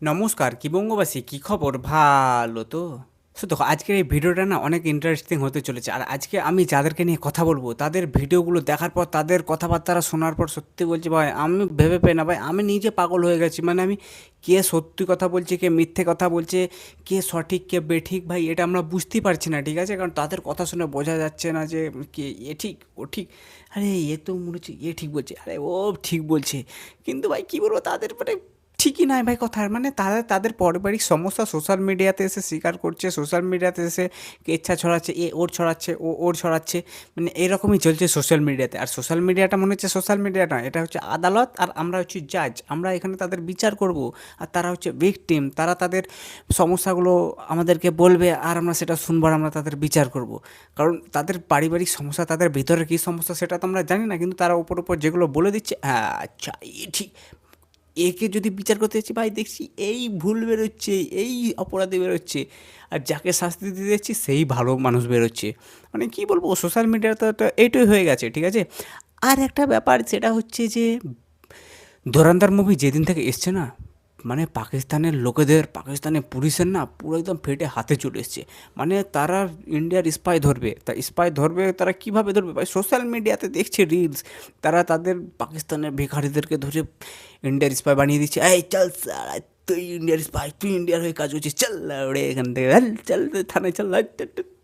নমস্কার, কি বঙ্গবাসী, কি খবর? ভালো তো? দেখো, আজকের এই ভিডিওটা না অনেক ইন্টারেস্টিং হতে চলেছে। আর আজকে আমি যাদেরকে নিয়ে কথা বলবো, তাদের ভিডিওগুলো দেখার পর, তাদের কথাবার্তা শোনার পর সত্যি বলছি ভাই, আমি ভেবে পাই না ভাই, আমি নিজে পাগল হয়ে গেছি। মানে আমি, কে সত্যি কথা বলছে, কে মিথ্যে কথা বলছে, কে সঠিক কে বেঠিক, ভাই এটা আমরা বুঝতেই পারছি না, ঠিক আছে? কারণ তাদের কথা শুনে বোঝা যাচ্ছে না যে কে এ ঠিক ও ঠিক। আরে এ তো মনে হচ্ছে এ ঠিক বলছে, আরে ও ঠিক বলছে। কিন্তু ভাই কী বলবো, তাদের মানে ঠিকই নয় ভাই কথার। মানে তারা তাদের পারিবারিক সমস্যা সোশ্যাল মিডিয়াতে এসে স্বীকার করছে, সোশ্যাল মিডিয়াতে এসে কেচ্ছা ছড়াচ্ছে, এ ওর ছড়াচ্ছে, ও ওর ছড়াচ্ছে। মানে এরকমই চলছে সোশ্যাল মিডিয়াতে। আর সোশ্যাল মিডিয়াটা মনে হচ্ছে সোশ্যাল মিডিয়া নয়, এটা হচ্ছে আদালত, আর আমরা হচ্ছে জাজ। আমরা এখানে তাদের বিচার করব, আর তারা হচ্ছে ভিকটিম। তারা তাদের সমস্যাগুলো আমাদেরকে বলবে, আর আমরা সেটা শুনবো, আর আমরা তাদের বিচার করব। কারণ তাদের পারিবারিক সমস্যা, তাদের ভিতরে কী সমস্যা সেটা তো আমরা জানি না, কিন্তু তারা উপর উপর যেগুলো বলে দিচ্ছে, হ্যাঁ আচ্ছা এ ঠিক, একে যদি বিচার করতে যাচ্ছি ভাই, দেখছি এই ভুল বেরোচ্ছে, এই অপরাধী বেরোচ্ছে, আর যাকে শাস্তি দিতে যাচ্ছি সেই ভালো মানুষ বেরোচ্ছে। মানে কি বলবো, সোশ্যাল মিডিয়াতে তো এইটাই হয়ে গেছে, ঠিক আছে? আর একটা ব্যাপার, সেটা হচ্ছে যে ধুরন্ধর মুভি যেদিন থেকে এসছে না, মানে পাকিস্তানের লোকেদের, পাকিস্তানের পুলিশের না পুরো একদম ফেটে হাতে চলে এসছে। মানে তারা ইন্ডিয়ার স্পাই ধরবে, তা স্পাই ধরবে তারা কীভাবে ধরবে ভাই? সোশ্যাল মিডিয়াতে দেখছে রিলস, তারা তাদের পাকিস্তানের ভিখারিদেরকে ধরে ইন্ডিয়ার স্পাই বানিয়ে দিচ্ছে। এই চল সালা, তুই ইন্ডিয়ার স্পাই, তুই ইন্ডিয়ার হয়ে কাজ করছিস, চল ওরে এখান থেকে, চল থানায় চল,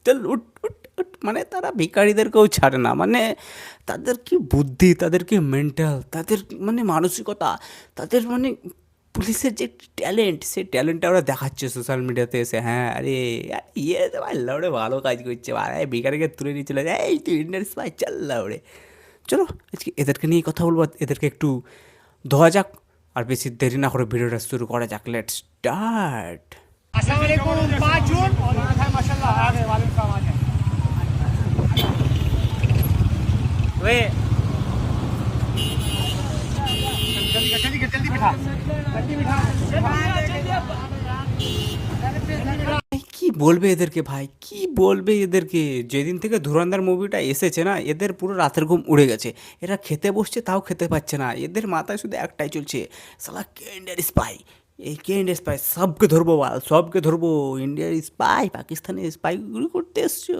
চল উঠ উঠ উঠ। মানে তারা ভিখারিদেরকেও ছাড়ে না। মানে তাদের কি বুদ্ধি, তাদের কি মেন্টাল, তাদের মানে মানসিকতা, তাদের মানে পুলিশের যে ট্যালেন্ট, সেই ট্যালেন্টটা ওরা দেখাচ্ছে সোশ্যাল মিডিয়াতে এসে। হ্যাঁ, আরে ইয়ে তো ভাই লাউড়ে ভালো কাজ করছে ভাই, ভিখারিকে তুলে নিয়ে চলে যায়, এই তুই ইন্ডিয়ান স্পাই, চল লাউড়ে। চলো আজকে এদেরকে নিয়ে কথা বলবো, এদেরকে একটু ধোয়া যাক। আর বেশি দেরি না করে ভিডিওটা শুরু করা যাক, লেটস স্টার্ট। अस्सलाम वालेकुम 5 जून और माशाल्लाह आ गए वालेकुम सलाम आ गए वे जल्दी बिठा কি বলবে এদেরকে ভাই, কি বলবে এদেরকে? যেদিন থেকে ধুরন্ধর মুভিটা এসেছে না, এদের পুরো রাতের ঘুম উড়ে গেছে। এরা খেতে বসছে তাও খেতে পাচ্ছে না, এদের মাথায় শুধু একটাই চলছে, সালা কে ইন্ডিয়ার স্পাই, এই কে ইন্ডিয়ার স্পাই, সবকে ধরবো বাল, সবকে ধরবো। ইন্ডিয়ার স্পাই, পাকিস্তানের স্পাইগুলি করতে এসছো।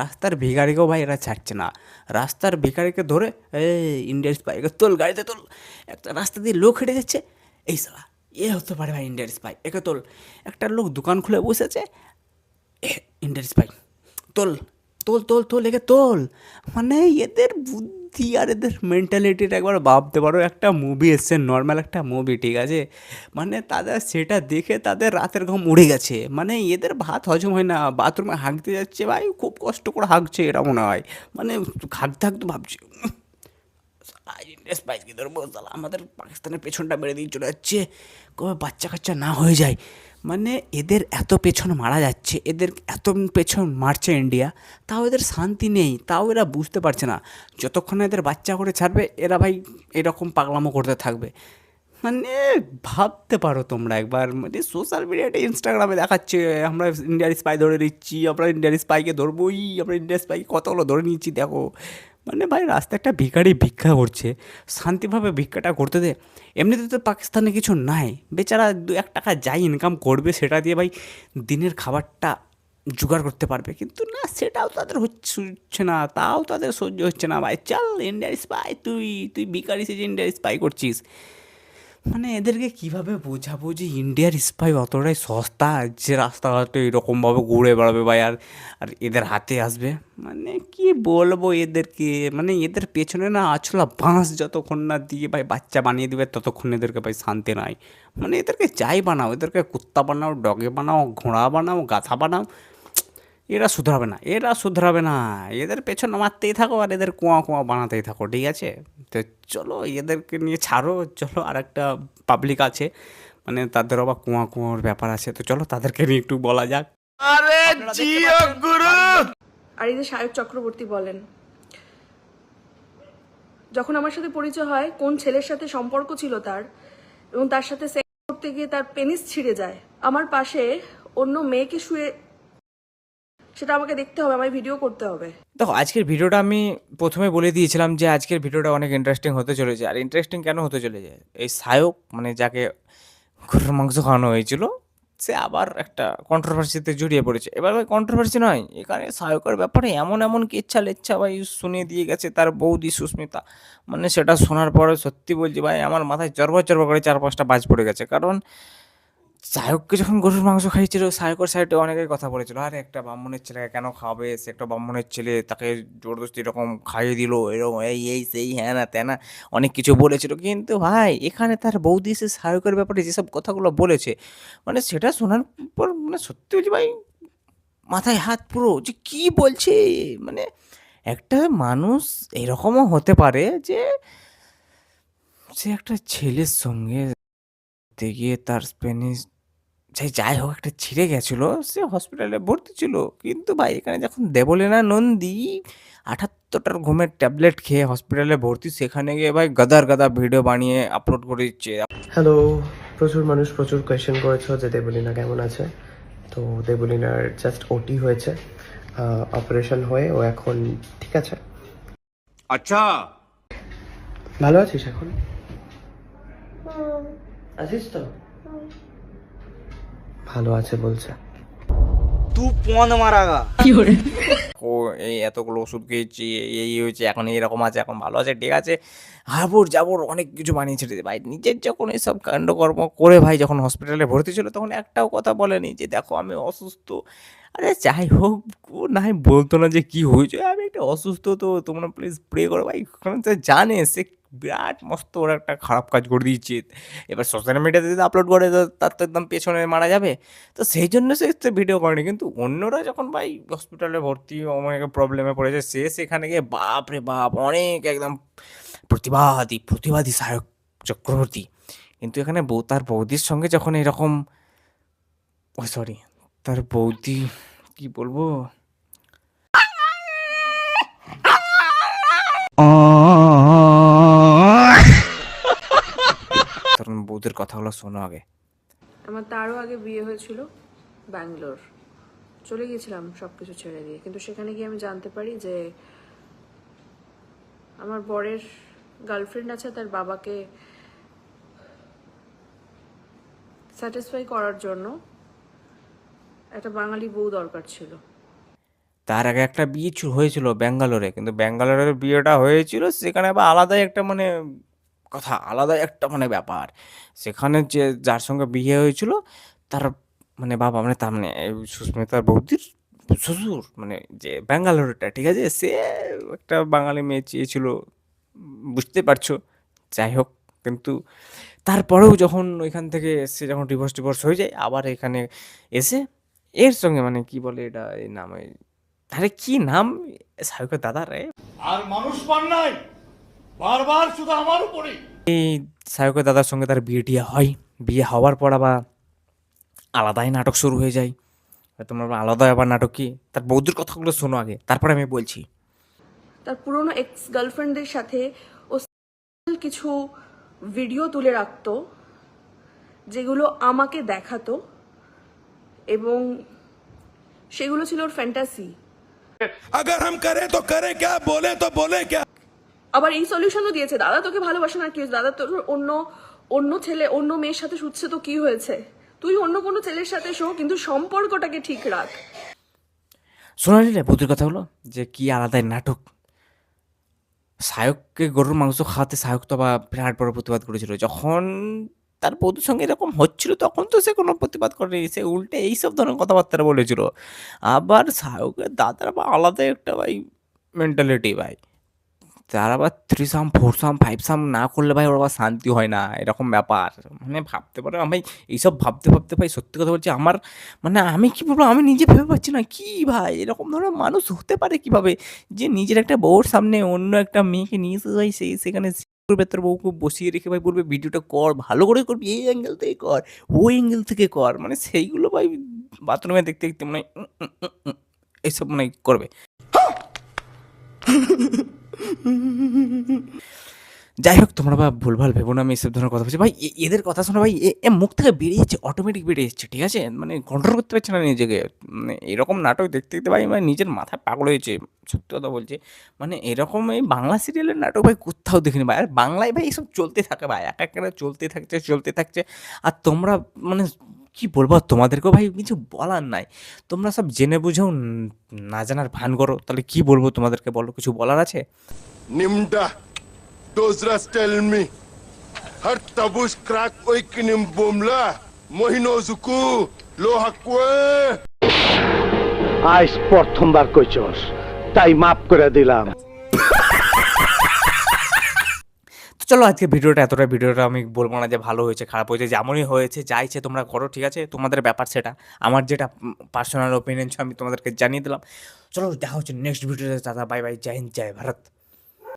রাস্তার ভিখারিকেও ভাই এরা ছাড়ছে না। রাস্তার ভিখারিকে ধরে, এই ইন্ডিয়ার স্পাইকে তোল, গাড়িতে তোল। একটা রাস্তা দিয়ে লোক হেঁটে যাচ্ছে, এই সালা এ হতে পারে ভাই ইন্ডিয়ার স্পাই, একে তোল। একটা লোক দোকান খুলে বসেছে, ইন্ডিয়ান স্পাই, তোল তোল তোল তোল, একে তোল। মানে এদের বুদ্ধি আর এদের মেন্টালিটিটা একবার ভাবতে পারো। একটা মুভি এসছে, নর্মাল একটা মুভি, ঠিক আছে? মানে তাদের সেটা দেখে তাদের রাতের ঘুম উড়ে গেছে। মানে এদের ভাত হজম হয় না, বাথরুমে হাঁকতে যাচ্ছে ভাই, খুব কষ্ট করে হাঁকছে এরা মনে হয়। মানে হাঁকতে হাঁকতে ভাবছে, ইন্ডিয়া স্পাইসকে ধরবো, সালা আমাদের পাকিস্তানের পেছনটা মেরে দিয়ে চলে যাচ্ছে, কবে বাচ্চা কাচ্চা না হয়ে যায়। মানে এদের এত পেছন মারা যাচ্ছে, এদের এত পেছন মারছে ইন্ডিয়া, তাও এদের শান্তি নেই, তাও এরা বুঝতে পারছে না। যতক্ষণ না এদের বাচ্চা করে ছাড়বে, এরা ভাই এরকম পাগলামো করতে থাকবে। মানে ভাবতে পারো তোমরা একবার, মানে সোশ্যাল মিডিয়াতে ইনস্টাগ্রামে দেখাচ্ছে আমরা ইন্ডিয়ার স্পাই ধরে নিচ্ছি, আমরা ইন্ডিয়ার স্পাইকে ধরবোই, আমরা ইন্ডিয়ার স্পাইকে কতগুলো ধরে নিচ্ছি দেখো। মানে ভাই রাস্তায় একটা ভিখারি ভিক্ষা করছে, শান্তিভাবে ভিক্ষাটা করতে দে। এমনিতে তো পাকিস্তানে কিছু নাই, বেচারা 2-1 টাকা যাই ইনকাম করবে সেটা দিয়ে ভাই দিনের খাবারটা জোগাড় করতে পারবে। কিন্তু না, সেটাও তাদের হচ্ছে না, তাও তাদের সহ্য হচ্ছে না ভাই, চল ইন্ডিয়ার স্পাই, তুই তুই ভিখারি সেজে ইন্ডিয়ার স্পাই করছিস। মানে এদেরকে কিভাবে বোঝাবো যে ইন্ডিয়ার স্পাই অতটাই সস্তা যে রাস্তাঘাটে এরকমভাবে ঘুরে বেড়াবে ভাই, আর আর এদের হাতে আসবে। মানে কি বলবো এদেরকে, মানে এদের পেছনে না আছলা বাঁশ যতক্ষণ না দিয়ে ভাই বাচ্চা বানিয়ে দিবে, ততক্ষণ এদেরকে ভাই শান্তি নাই। মানে এদেরকে যাই বানাও, এদেরকে কুত্তা বানাও, ডগে বানাও, ঘোড়া বানাও, গাধা বানাও, এরা শুধরাবে না, এরা শুধরাবে না। এদের পেছনে মারতেই থাকো আর এদের কুয়া কুয়া বানাতেই থাকো, ঠিক আছে? তো চলো এদেরকে নিয়ে ছাড়ো, চলো আর একটা পাবলিক আছে, মানে তাদের আবার কুয়া কুয়োর ব্যাপার আছে, তো চলো তাদেরকে নিয়ে একটু বলা যাক। আরে জিও গুরু আর এই যে সায়ক চক্রবর্তী বলেন, যখন আমার সাথে পরিচয় হয় কোন ছেলের সাথে সম্পর্ক ছিল তার, এবং তার সাথে সেক্স করতে গিয়ে তার পেনিস ছিঁড়ে যায়, আমার পাশে অন্য মেয়েকে শুয়ে, সেটা আমাকে দেখতে হবে, আমায় ভিডিও করতে হবে। দেখো, আজকের ভিডিওটা আমি প্রথমে বলে দিয়েছিলাম যে আজকের ভিডিওটা অনেক ইন্টারেস্টিং হতে চলেছে। আর ইন্টারেস্টিং কেন হতে চলেছে, এই সায়ক মানে যাকে গরুর মাংস খাওয়ানো হয়েছিল, সে আবার একটা কন্ট্রোভার্সিতে জড়িয়ে পড়েছে। এবার ভাই কন্ট্রোভার্সি নয়, এখানে সায়কের ব্যাপারে এমন এমন কেচ্ছা লেচ্ছা ভাই শুনিয়ে দিয়ে গেছে তার বৌদি সুস্মিতা, মানে সেটা শোনার পরে সত্যি বলছি ভাই আমার মাথায় চরবর চরবর করে 4-5টা বাজ পড়ে গেছে। কারণ সায়ককে যখন গরুর মাংস খাইয়েছিল, সায়কর সাইডে অনেকেই কথা বলেছিল, আরে একটা ব্রাহ্মণের ছেলেকে কেন খাওয়াবে, সে একটা ব্রাহ্মণের ছেলে, তাকে জোরদস্তি এরকম খাইয়ে দিল, এরকম এই এই সেই হ্যাঁ না ত্যানা অনেক কিছু বলেছিল। কিন্তু ভাই এখানে তার বৌদি সে সায়কের ব্যাপারে যেসব কথাগুলো বলেছে, মানে সেটা শোনার পর মানে সত্যি বলছি ভাই মাথায় হাত পুরো যে কি বলছে। মানে একটা মানুষ এরকমও হতে পারে যে সে একটা ছেলের সঙ্গে ঘুরতে গিয়ে তার স্প্যানিশ যাই হোক একটা ছিঁড়ে গেছিলো, সে হসপিটালে ভর্তি ছিল। কিন্তু ভাই এখানে যখন দেবলীনা নন্দী 78টার ঘুমের ট্যাবলেট খেয়ে হসপিটালে ভর্তি, সেখানে গিয়ে ভাই গাদার গাদা ভিডিও বানিয়ে আপলোড করে দিচ্ছে। হ্যালো, প্রচুর মানুষ প্রচুর কোয়েশ্চেন করেছো যে দেবলীনা কেমন আছে। তো দেবলীনার জাস্ট ওটি হয়েছে, অপারেশন হয়ে ও এখন ঠিক আছে। अच्छा ভালো আছিস এখন? আছিস তো? ভালো আছে বলছে। तू कौन मारागा ও এই এতগুলো ওষুধ খেয়েছি, এই হয়েছে, এখন এরকম আছে, এখন ভালো আছে, ঠিক আছে, হাবুর জাবুর অনেক কিছু বানিয়ে ছেড়ে ভাই। নিজের যখন এইসব কাণ্ডকর্ম করে ভাই যখন হসপিটালে ভর্তি ছিল তখন একটাও কথা বলেনি যে দেখো আমি অসুস্থ। আরে যাই হোক, ও না হয় বলতো না যে কি হয়েছে, আমি একটা অসুস্থ, তো তোমরা প্লিজ প্রে করো ভাই। কারণ সে জানে সে বিরাট মস্ত ওরা একটা খারাপ কাজ করে দিয়েছে। এবার সোশ্যাল মিডিয়াতে যদি আপলোড করে তো তার তো একদম পেছনে মারা যাবে। তো সেই জন্য সে ভিডিও করেনি। কিন্তু অন্যরা যখন ভাই হসপিটালে ভর্তি অনেক প্রবলেমে পড়েছে, সে সেখানে গিয়ে বাপ রে বাপ অনেক একদম প্রতিবাদী সায়ক চক্রবর্তী। কিন্তু এখানে তার বৌদির সঙ্গে যখন এরকম, ও সরি, তার বৌদি কি বলবো, কারণ বৌদির কথাগুলো শোনো আগে। আমার তারও আগে বিয়ে হয়েছিল ব্যাঙ্গালোর, চলে গিয়েছিলাম সব কিছু ছেড়ে দিয়ে। কিন্তু সেখানে গিয়ে আমি জানতে পারি যে আমার বরের গার্লফ্রেন্ড আছে, তার বাবাকে স্যাটিসফাই করার জন্য একটা বাঙালি বউ দরকার ছিল। তার আগে একটা বিয়ে হয়েছিল ব্যাঙ্গালোরে, কিন্তু ব্যাঙ্গালোরের বিয়েটা হয়েছিল সেখানে আবার আলাদাই একটা মানে কথা, আলাদাই একটা মানে ব্যাপার। সেখানে যে যার সঙ্গে বিয়ে হয়েছিল তার মানে বাবা, মানে তার মানে এই সুস্মিতার বৌদির শ্বশুর, মানে যে ব্যাঙ্গালোরটা, ঠিক আছে, সে একটা বাঙালি মেয়ে চেয়েছিল, বুঝতে পারছো। যাই হোক, কিন্তু তারপরেও যখন ওইখান থেকে এসে যখন ডিভোর্স হয়ে যায়, আবার এখানে এসে এর সঙ্গে মানে কি বলে এটা, এই নাম, আরে কি নাম, সায়কের দাদা রে, আর মানুষ পান নাই বারবার শুধু আমার উপরেই এই সায়কের দাদার সঙ্গে তার বিয়ে হয়। বিয়ে হওয়ার পর আবার আলাদাই নাটক শুরু হয়ে যায়। তোমার আলাদা আবার নাটক কি, তার বৌদির কথাগুলো শোনো আগে, তারপরে আমি বলছি। তার পুরনো এক্স গার্লফ্রেন্ডদের সাথে ও কিছু ভিডিও তুলে রাখতো যেগুলো আমাকে দেখাতো, এবং সেগুলো ছিল ওর ফ্যান্টাসি। अगर हम करें तो करें क्या, बोले तो बोले क्या। আবার এই সলিউশনও দিয়েছে, দাদা তোকে ভালোবাসে না, কি হয়েছে, দাদা তোর অন্য অন্য ছেলে অন্য মেয়ের সাথে শুচ্ছে, তো কি হয়েছে, তুই অন্য কোনো ছেলের সাথে শো, কিন্তু সম্পর্কটাকে ঠিক রাখ। শোনা নিলে বৌদির কথাগুলো যে কি আলাদাই নাটক। সায়ককে গরুর মাংস খাওয়াতে সায়ক তো আবার বিরাট বড় প্রতিবাদ করেছিল। যখন তার বৌদির সঙ্গে এরকম হচ্ছিল তখন তো সে কোনো প্রতিবাদ করেনি, সে উল্টে এইসব ধরনের কথাবার্তা বলেছিল। আবার সায়কের দাদার আবার আলাদা একটা ভাই মেন্টালিটি ভাই, তার আবার 3 সাম 4 সাম 5 সাম না করলে ভাই ওর আবার শান্তি হয় না, এরকম ব্যাপার। মানে ভাবতে পারো আমি এইসব ভাবতে ভাবতে ভাই সত্যি কথা বলছি আমার মানে আমি কি বলবো, আমি নিজে ভেবে পাচ্ছি না কি ভাই এরকম ধরনের মানুষ হতে পারে কিভাবে, যে নিজের একটা বউর সামনে অন্য একটা মেয়েকে নিয়ে এসে ভাই সেখানে করবে, তার বউকে বসিয়ে রেখে ভাই বলবে ভিডিওটা কর, ভালো করে করবি, এই অ্যাঙ্গেল থেকে কর, ওই অ্যাঙ্গেল থেকে কর, মানে সেইগুলো ভাই বাথরুমে দেখতে দেখতে মানে এইসব মানে করবে। যাই হোক তোমরা বা ভুলভাল ভেবো না, আমি এসব ধরনের কথা বলছি ভাই। এদের কথা শোনা ভাই এ মুখ থেকে বেরিয়ে যাচ্ছে, অটোমেটিক বেরিয়ে যাচ্ছে, ঠিক আছে? মানে কন্ট্রোল করতে পারছে না নিজেকে। মানে এরকম নাটক দেখতে দেখতে ভাই মানে নিজের মাথা পাগল হয়েছে, সত্যি কথা বলছি। মানে এরকম এই বাংলা সিরিয়ালের নাটক ভাই কোথাও দেখিনি ভাই। আর বাংলায় ভাই এসব চলতে থাকে ভাই, এক একটা চলতে থাকছে। আর তোমরা মানে কি বলবো আর তোমাদেরকেও ভাই, কিছু বলার নাই। তোমরা সব জেনে বুঝেও না জানার ভান করো, তাহলে কি বলবো তোমাদেরকে, বলো কিছু বলার আছে? Nimda, Dozras tell me, har tabus crack oikinim bomla, mohino zuku, lo hakwe. আজ প্রথমবার কইছস, তাই মাফ করে দিলাম। তো চলো আজকে ভিডিওটা আমি বলবো না যে ভালো হয়েছে খারাপ হয়েছে, যেমনই হয়েছে যা ইচ্ছে তোমরা করো, ঠিক আছে? তোমাদের ব্যাপার সেটা। আমার যেটা পার্সোনাল ওপিনিয়ন ছিল আমি তোমাদেরকে জানিয়ে দিলাম। চলো দেখা হচ্ছে নেক্সট ভিডিওতে। দাদা বাই বাই, জয় হিন্দ, জয় ভারত।